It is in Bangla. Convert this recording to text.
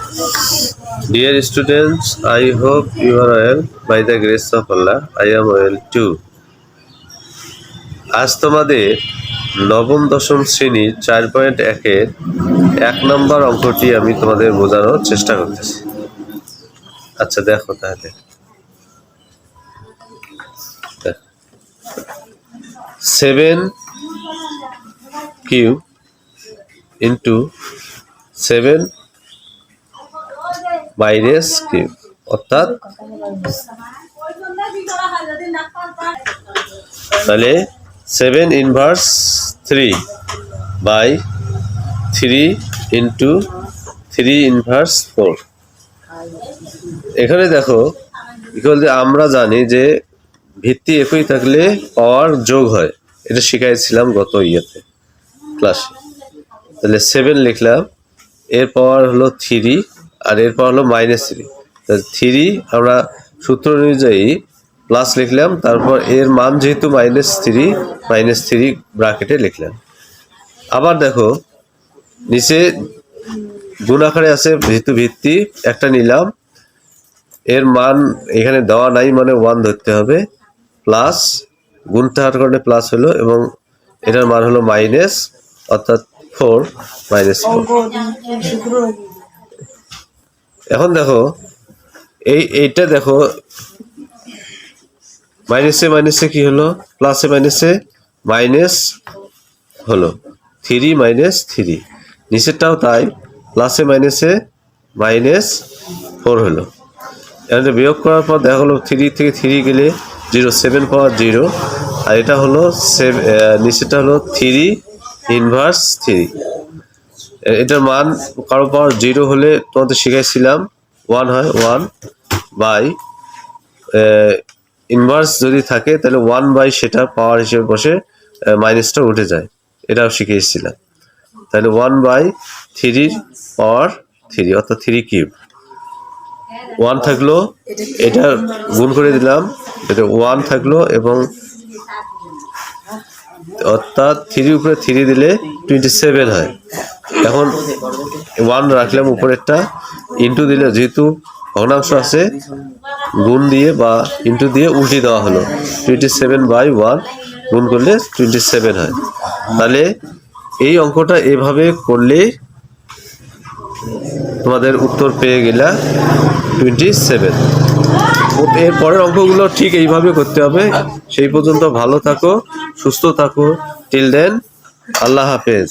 Dear students, I hope you are well. By the grace of Allah, I am well too. আজ তোমাদের নবম দশম শ্রেণীর 4.1-এর 1 নম্বর অঙ্কটি আমি তোমাদের বোঝানোর চেষ্টা করতেছি। আচ্ছা দেখো তাহলে 7 কিউব ইন্টু 7 মাইনাস কিউব অর্থাৎ তাহলে 7 ইনভার্স 3 বাই 3 ইন্টু 3 ইনভার্স 4। এখানে দেখো আমরা জানি যে ভিত্তি একই থাকলে পাওয়ার যোগ হয়, এটা শিখাইছিলাম গত ক্লাসে। তাহলে 7 লিখলাম, এর পাওয়ার হলো 3 আর এর পাওয়ার হলো -3। তাহলে 3 আমরা সূত্র অনুযায়ী প্লাস লিখলাম, তারপর এর মান যেহেতু -3 ব্র্যাকেটে লিখলাম। আবার দেখো নিচে গুণ আকারে আছে, যেহেতু ভিত্তি একটা নিলাম, এর মান এখানে দেওয়া নাই মানে 1 ধরতে হবে, প্লাস গুণ থাকার কারণে প্লাস হলো এবং এটার মান হলো মাইনাস অর্থাৎ 4 -4। এখন দেখো এইটা দেখো মাইনাসে মাইনাসে কি হলো, প্লাসে মাইনাসে মাইনাস হলো 3 -3, নিচেরটাও তাই, প্লাসে মাইনাসে -4 হলো। এখানে বিয়োগ করার পর দেখা হলো 3 থেকে 3 গেলে 0, 7 পাওয়ার 0, আর এটা হলো নিচেটা হলো 3 ইনভার্স 3। এটার মান কারো পাওয়ার 0 হলে তোমাদের শিখাইছিলাম 1 হয়, 1 বাই ইনভার্স যদি থাকে তাহলে 1 বাই সেটা পাওয়ার হিসেবে বসে মাইনাসটা উঠে যায়, এটাও শিখিয়েছিলাম। তাহলে 1 বাই 3 পাওয়ার 3 অর্থাৎ 3 কিউব। 1 থাকলো, এটা গুণ করে দিলাম, এটা 1 থাকলো এবং অর্থাৎ 3 উপরে 3 দিলে 27 হয়। এখন 1 রাখলাম উপরেরটা, ইন্টু দিলে যেহেতু ভগ্নাংশ আছে গুণ দিয়ে বা ইন্টু দিয়ে উল্টে দেওয়া হলো, 27/1 গুণ করলে 27 হয়। তাহলে এই অঙ্কটা এভাবে করলে তোমাদের উত্তর পেয়ে গেলা 27। এর পরের অঙ্কগুলো ঠিক এইভাবে করতে হবে। সেই পর্যন্ত ভালো থাকো, সুস্থ থাকো। টিল দেন, আল্লাহ হাফেজ।